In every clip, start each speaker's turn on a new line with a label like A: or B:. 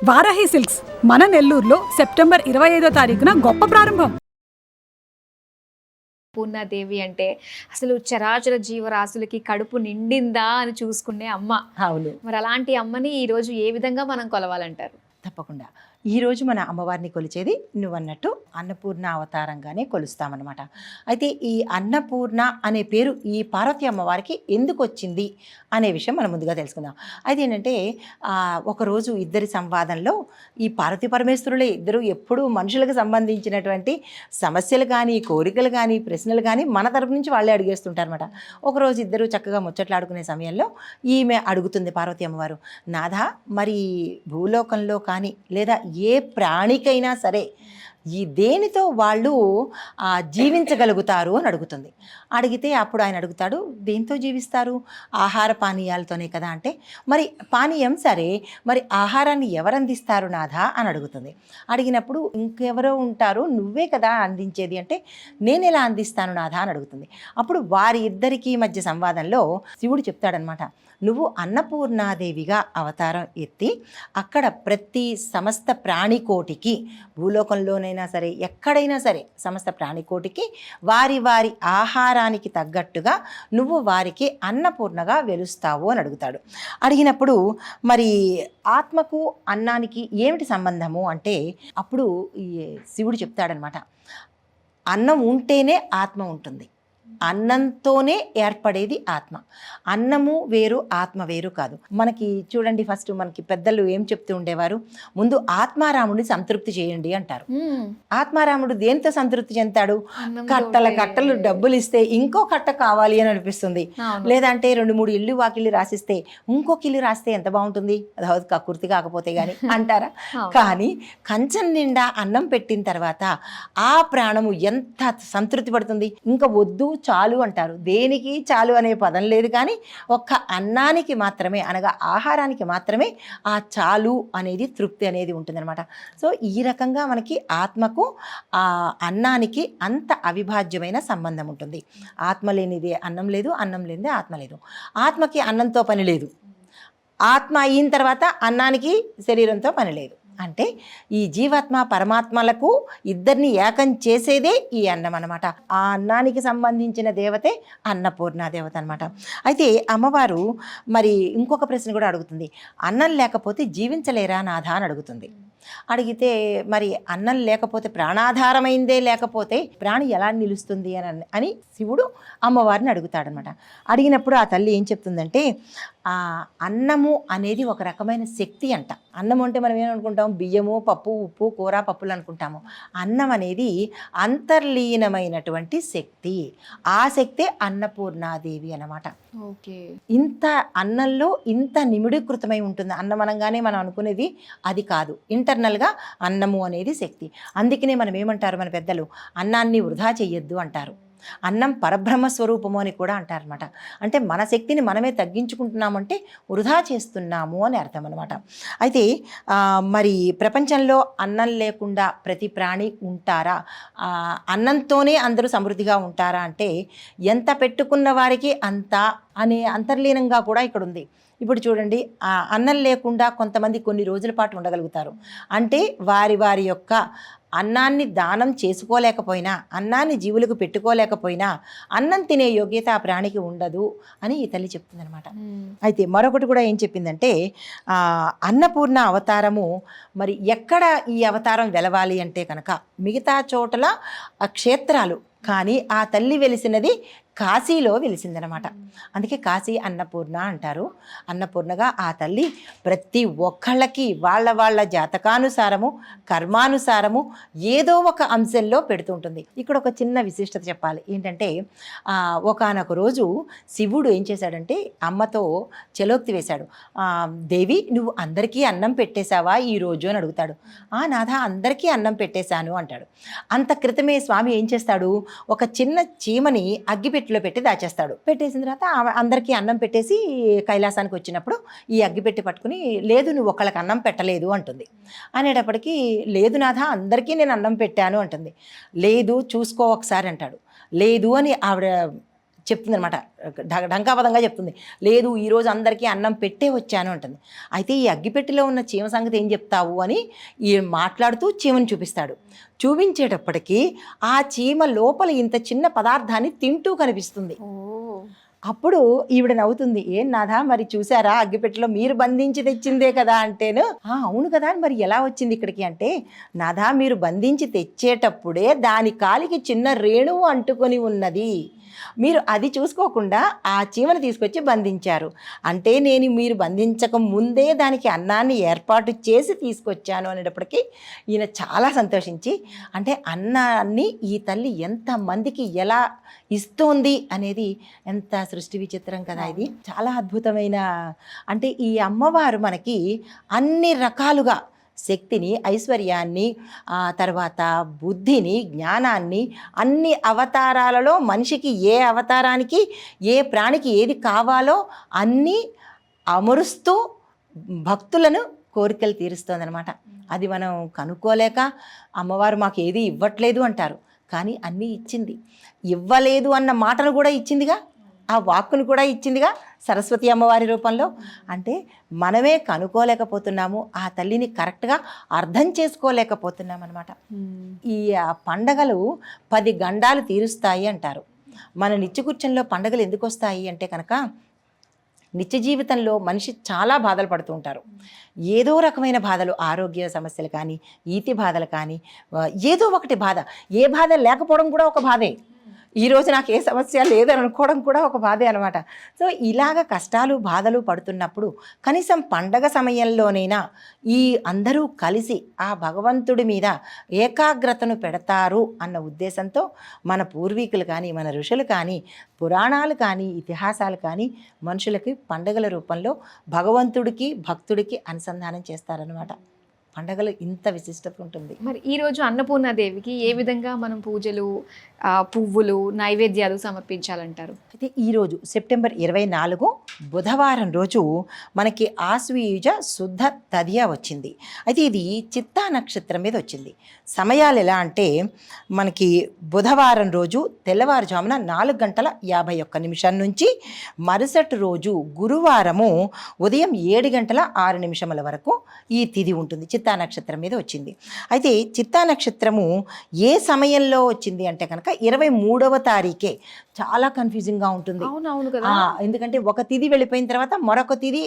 A: Varahi silks మన నెల్లూరులో September 25వ తారీఖున గొప్ప ప్రారంభం.
B: పూర్ణాదేవి అంటే అసలు చరాచర జీవరాశులకి కడుపు నిండిందా అని చూసుకునే అమ్మ.
C: అవును.
B: మరి అలాంటి అమ్మని ఈరోజు ఏ విధంగా మనం కొలవాలంటారు?
C: తప్పకుండా. ఈరోజు మన అమ్మవారిని కొలిచేది నువ్వన్నట్టు అన్నపూర్ణ అవతారంగానే కొలుస్తామన్నమాట. అయితే ఈ అన్నపూర్ణ అనే పేరు ఈ పార్వతీ అమ్మవారికి ఎందుకు వచ్చింది అనే విషయం మనం ముందుగా తెలుసుకుందాం. అయితే ఏంటంటే ఒకరోజు ఇద్దరి సంవాదంలో ఈ పార్వతీ పరమేశ్వరులే ఇద్దరు ఎప్పుడూ మనుషులకు సంబంధించినటువంటి సమస్యలు కానీ, కోరికలు కానీ, ప్రశ్నలు కానీ మన తరపు నుంచి వాళ్ళే అడిగేస్తుంటారన్నమాట. ఒకరోజు ఇద్దరు చక్కగా ముచ్చట్లాడుకునే సమయంలో ఈమె అడుగుతుంది పార్వతీ అమ్మవారు, నాథ మరి భూలోకంలో కానీ లేదా ఏ ప్రాణికైనా సరే ఈ దేనితో వాళ్ళు జీవించగలుగుతారు అని అడుగుతుంది. అడిగితే అప్పుడు ఆయన అడుగుతాడు, దేంతో జీవిస్తారు? ఆహార పానీయాలతోనే కదా. అంటే మరి పానీయం సరే, మరి ఆహారాన్ని ఎవరు అందిస్తారు నాథా అని అడుగుతుంది. అడిగినప్పుడు ఇంకెవరో ఉంటారు, నువ్వే కదా అందించేది. అంటే నేను ఎలా అందిస్తాను నాథా అని అడుగుతుంది. అప్పుడు వారి ఇద్దరికీ మధ్య సంవాదంలో శివుడు చెప్తాడనమాట, నువ్వు అన్నపూర్ణాదేవిగా అవతారం ఎత్తి అక్కడ ప్రతి సమస్త ప్రాణికోటికి, భూలోకంలోనైనా సరే ఎక్కడైనా సరే సమస్త ప్రాణికోటికి వారి వారి ఆహారానికి తగ్గట్టుగా నువ్వు వారికి అన్నపూర్ణగా వెలుస్తావు అని అడుగుతాడు. అడిగినప్పుడు మరి ఆత్మకు అన్నానికి ఏమిటి సంబంధము అంటే అప్పుడు ఈ శివుడు చెప్తాడనమాట, అన్నం ఉంటేనే ఆత్మ ఉంటుంది, అన్నంతోనే ఏర్పడేది ఆత్మ. అన్నము వేరు, ఆత్మ వేరు కాదు. మనకి చూడండి, ఫస్ట్ మనకి పెద్దలు ఏం చెప్తూ ఉండేవారు, ముందు ఆత్మారాముడిని సంతృప్తి చేయండి అంటారు. ఆత్మారాముడు దేంతో సంతృప్తి చెందుతాడు? కట్టలు డబ్బులు ఇస్తే ఇంకో కట్ట కావాలి అని అనిపిస్తుంది. లేదంటే 2-3 ఇల్లు వాకిళ్ళు రాసిస్తే ఇంకొక ఇల్లు రాస్తే ఎంత బాగుంటుంది, అதாவது కక్కుర్తి కాకపోతే గాని అంటారా? కానీ కంచం నిండా అన్నం పెట్టిన తర్వాత ఆ ప్రాణము ఎంత సంతృప్తి పడుతుంది. ఇంకా వద్దు చాలు అంటారు. దేనికి చాలు అనే పదం లేదు, కానీ ఒక్క అన్నానికి మాత్రమే, అనగా ఆహారానికి మాత్రమే ఆ చాలు అనేది, తృప్తి అనేది ఉంటుందన్నమాట. సో ఈ రకంగా మనకి ఆత్మకు ఆ అన్నానికి అంత అవిభాజ్యమైన సంబంధం ఉంటుంది. ఆత్మ లేనిదే అన్నం లేదు, అన్నం లేనిదే ఆత్మ లేదు. ఆత్మకి అన్నంతో పని లేదు, ఆత్మ అయిన తర్వాత అన్నానికి శరీరంతో పని లేదు. అంటే ఈ జీవాత్మ పరమాత్మలకు ఇద్దరిని ఏకం చేసేదే ఈ అన్నం అనమాట. ఆ అన్నానికి సంబంధించిన దేవతే అన్నపూర్ణ దేవత అనమాట. అయితే అమ్మవారు మరి ఇంకొక ప్రశ్న కూడా అడుగుతుంది, అన్నం లేకపోతే జీవించలేరా నాథా అని అడుగుతుంది. అడిగితే మరి అన్నం లేకపోతే, ప్రాణాధారమైందే లేకపోతే ప్రాణి ఎలా నిలుస్తుంది అని శివుడు అమ్మవారిని అడుగుతాడనమాట. అడిగినప్పుడు ఆ తల్లి ఏం చెప్తుందంటే, అన్నము అనేది ఒక రకమైన శక్తి అంట. అన్నం అంటే మనం ఏమనుకుంటాం, బియ్యము, పప్పు, ఉప్పు, కూర, పప్పులు అనుకుంటాము. అన్నం అనేది అంతర్లీనమైనటువంటి శక్తి. ఆ శక్తే అన్నపూర్ణాదేవి అన్నమాట.
B: ఓకే.
C: ఇంత అన్నంలో ఇంత నిమిడీకృతమై ఉంటుంది. అన్నం అనగానే మనం అనుకునేది అది కాదు, ఇంటర్నల్గా అన్నము అనేది శక్తి. అందుకనే మనం ఏమంటారు మన పెద్దలు, అన్నాన్ని వృధా చెయ్యొద్దు అంటారు. అన్నం పరబ్రహ్మ స్వరూపము అని కూడా అంటారనమాట. అంటే మన శక్తిని మనమే తగ్గించుకుంటున్నామంటే వృధా చేస్తున్నాము అని అర్థం అనమాట. అయితే మరి ప్రపంచంలో అన్నం లేకుండా ప్రతి ప్రాణి ఉంటారా, అన్నంతోనే అందరూ సమృద్ధిగా ఉంటారా అంటే ఎంత పెట్టుకున్న వారికి అంత అనే అంతర్లీనంగా కూడా ఇక్కడ ఉంది. ఇప్పుడు చూడండి, అన్నం లేకుండా కొంతమంది కొన్ని రోజుల పాటు ఉండగలుగుతారు. అంటే వారి వారి యొక్క అన్నాన్ని దానం చేసుకోలేకపోయినా, అన్నాన్ని జీవులకు పెట్టుకోలేకపోయినా అన్నం తినే యోగ్యత ఆ ప్రాణికి ఉండదు అని ఈ తల్లి చెప్తుందనమాట. అయితే మరొకటి కూడా ఏం చెప్పిందంటే, అన్నపూర్ణ అవతారము మరి ఎక్కడ ఈ అవతారం వెలవాలి అంటే కనుక మిగతా చోటల క్షేత్రాలు, కానీ ఆ తల్లి వెలిసినది కాశీలో వెలిసిందనమాట. అందుకే కాశీ అన్నపూర్ణ అంటారు. అన్నపూర్ణగా ఆ తల్లి ప్రతి ఒక్కళ్ళకి వాళ్ళ వాళ్ళ జాతకానుసారము, కర్మానుసారము ఏదో ఒక అంశంలో పెడుతుంటుంది. ఇక్కడ ఒక చిన్న విశిష్టత చెప్పాలి. ఏంటంటే ఒకానొక రోజు శివుడు ఏం చేశాడంటే అమ్మతో చెలోక్తి వేశాడు. దేవి, నువ్వు అందరికీ అన్నం పెట్టేశావా ఈరోజు అని అడుగుతాడు. నాథా, అందరికీ అన్నం పెట్టేశాను అంటాడు. అంత క్రితమే స్వామి ఏం చేస్తాడు, ఒక చిన్న చీమని అగ్గిపెట్టిలో పెట్టి దాచేస్తాడు. పెట్టేసిన తర్వాత అందరికీ అన్నం పెట్టేసి కైలాసానికి వచ్చినప్పుడు ఈ అగ్గిపెట్టి పట్టుకుని, లేదు నువ్వు ఒకళ్ళకి అన్నం పెట్టలేదు అంటుంది. అనేటప్పటికీ, లేదు నాథా, అందరికీ నేను అన్నం పెట్టాను అంటుంది. లేదు చూసుకో ఒకసారి అంటాడు. లేదు అని ఆవిడ చెప్తుంది అనమాట, ఢంకాపదంగా చెప్తుంది. లేదు ఈరోజు అందరికీ అన్నం పెట్టే వచ్చాను అంటుంది. అయితే ఈ అగ్గిపెట్టెలో ఉన్న చీమ సంగతి ఏం చెప్తావు అని ఈ మాట్లాడుతూ చీమను చూపిస్తాడు. చూపించేటప్పటికీ ఆ చీమ లోపల ఇంత చిన్న పదార్థాన్ని తింటూ కనిపిస్తుంది. అప్పుడు ఈవిడ నవ్వుతుంది, ఏం నాథా మరి చూసారా అగ్గిపెట్టెలో మీరు బంధించి తెచ్చిందే కదా అంటేను, అవును కదా మరి ఎలా వచ్చింది ఇక్కడికి అంటే, నాథా మీరు బంధించి తెచ్చేటప్పుడే దాని కాలికి చిన్న రేణువు అంటుకొని ఉన్నది, మీరు అది చూసుకోకుండా ఆ చీమను తీసుకొచ్చి బంధించారు అంటే నేను మీరు బంధించక ముందే దానికి అన్నాన్ని ఏర్పాటు చేసి తీసుకొచ్చాను అనేటప్పటికీ ఈయన చాలా సంతోషించి, అంటే అన్నాన్ని ఈ తల్లి ఎంతమందికి ఎలా ఇస్తోంది అనేది ఎంత సృష్టి విచిత్రం కదా ఇది. చాలా అద్భుతమైన, అంటే ఈ అమ్మవారు మనకి అన్ని రకాలుగా శక్తిని, ఐశ్వర్యాన్ని, తర్వాత బుద్ధిని, జ్ఞానాన్ని, అన్ని అవతారాలలో మనిషికి ఏ అవతారానికి ఏ ప్రాణికి ఏది కావాలో అన్నీ అమరుస్తూ భక్తులను కోరికలు తీరుస్తోందనమాట. అది మనం కనుక్కోలేక అమ్మవారు మాకు ఏది ఇవ్వట్లేదు అంటారు, కానీ అన్నీ ఇచ్చింది. ఇవ్వలేదు అన్న మాటను కూడా ఇచ్చిందిగా, ఆ వాక్కును కూడా ఇచ్చిందిగా సరస్వతి అమ్మవారి రూపంలో. అంటే మనమే కనుక్కోలేకపోతున్నాము, ఆ తల్లిని కరెక్ట్గా అర్థం చేసుకోలేకపోతున్నాం అనమాట. ఈ పండగలు 10 గండాలు తీరుస్తాయి అంటారు. మన నిత్యకృత్యంలో పండగలు ఎందుకు వస్తాయి అంటే కనుక, నిత్య జీవితంలో మనిషి చాలా బాధలు పడుతూ ఉంటారు. ఏదో రకమైన బాధలు, ఆరోగ్య సమస్యలు కానీ, ఈతి బాధలు కానీ, ఏదో ఒకటి బాధ. ఏ బాధ లేకపోవడం కూడా ఒక బాధే. ఈరోజు నాకు ఏ సమస్య లేదని అనుకోవడం కూడా ఒక బాధే అనమాట. సో ఇలాగ కష్టాలు బాధలు పడుతున్నప్పుడు కనీసం పండగ సమయంలోనైనా ఈ అందరూ కలిసి ఆ భగవంతుడి మీద ఏకాగ్రతను పెడతారు అన్న ఉద్దేశంతో మన పూర్వీకులు కానీ, మన ఋషులు కానీ, పురాణాలు కానీ, ఇతిహాసాలు కానీ మనుషులకి పండగల రూపంలో భగవంతుడికి భక్తుడికి అనుసంధానం చేస్తారనమాట. పండగలు ఇంత విశిష్టత ఉంటుంది.
B: మరి ఈరోజు అన్నపూర్ణాదేవికి ఏ విధంగా మనం పూజలు, పువ్వులు, నైవేద్యాలు సమర్పించాలంటారు?
C: అయితే ఈరోజు సెప్టెంబర్ 24 బుధవారం రోజు మనకి ఆశ్వయుజ శుద్ధ తదియ వచ్చింది. అయితే ఇది చిత్తా నక్షత్రం మీద వచ్చింది. సమయాలు ఎలా అంటే మనకి బుధవారం రోజు తెల్లవారుజామున 4:51 నుంచి మరుసటి రోజు గురువారము ఉదయం 7:06 వరకు ఈ తిథి ఉంటుంది. చిత్తా నక్షత్రం మీద వచ్చింది. అయితే చిత్తా నక్షత్రము ఏ సమయంలో వచ్చింది అంటే కనుక 23వ తారీఖే. చాలా కన్ఫ్యూజింగ్గా ఉంటుంది. ఎందుకంటే ఒక తిథి వెళ్ళిపోయిన తర్వాత మరొక తిథి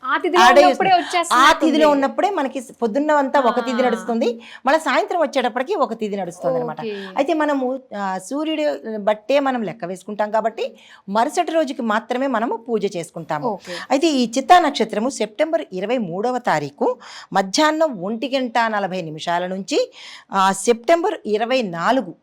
C: ఆ తిథిలో ఉన్నప్పుడే మనకి పొద్దున్నంతా ఒక తిథి నడుస్తుంది, మళ్ళీ సాయంత్రం వచ్చేటప్పటికి ఒక తిథి నడుస్తుంది అనమాట. అయితే మనము సూర్యుడు బట్టే మనం లెక్క వేసుకుంటాం కాబట్టి మరుసటి రోజుకి మాత్రమే మనము పూజ చేసుకుంటాము. అయితే ఈ చిత్తా నక్షత్రము సెప్టెంబర్ 23వ తారీఖు మధ్యాహ్నం 1:40 నుంచి సెప్టెంబర్ 24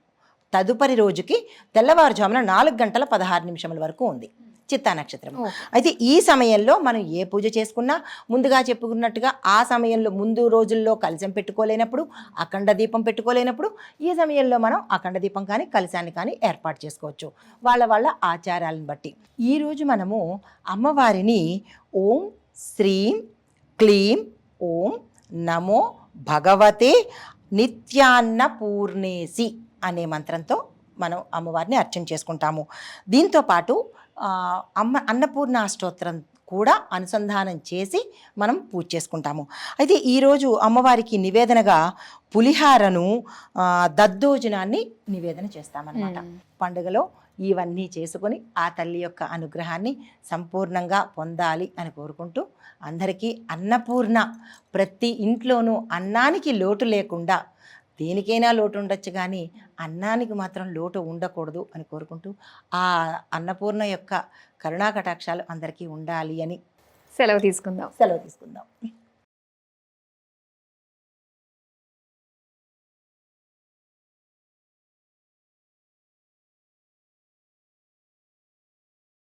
C: తదుపరి రోజుకి తెల్లవారుజామున 4:16 వరకు ఉంది చిత్తా నక్షత్రం. అయితే ఈ సమయంలో మనం ఏ పూజ చేసుకున్నా ముందుగా చెప్పుకున్నట్టుగా ఆ సమయంలో ముందు రోజుల్లో కలశం పెట్టుకోలేనప్పుడు, అఖండ దీపం పెట్టుకోలేనప్పుడు ఈ సమయంలో మనం అఖండ దీపం కానీ కలశాన్ని కానీ ఏర్పాటు చేసుకోవచ్చు వాళ్ళ వాళ్ళ ఆచారాలను బట్టి. ఈరోజు మనము అమ్మవారిని ఓం శ్రీం క్లీం ఓం నమో భగవతే నిత్యాన్నపూర్ణేసి అనే మంత్రంతో మనం అమ్మవారిని అర్చన చేసుకుంటాము. దీంతోపాటు అన్నపూర్ణ స్తోత్రం కూడా అనుసంధానం చేసి మనం పూజ చేసుకుంటాము. అయితే ఈరోజు అమ్మవారికి నివేదనగా పులిహారను, దద్దోజనాన్ని నివేదన చేస్తామన్నమాట. పండుగలో ఇవన్నీ చేసుకొని ఆ తల్లి యొక్క అనుగ్రహాన్ని సంపూర్ణంగా పొందాలి అని కోరుకుంటూ అందరికీ అన్నపూర్ణ, ప్రతి ఇంట్లోనూ అన్నానికి లోటు లేకుండా, దేనికైనా లోటు ఉండొచ్చు కానీ అన్నానికి మాత్రం లోటు ఉండకూడదు అని కోరుకుంటూ ఆ అన్నపూర్ణ యొక్క కరుణా కటాక్షాలు అందరికీ ఉండాలి అని సెలవు తీసుకుందాం.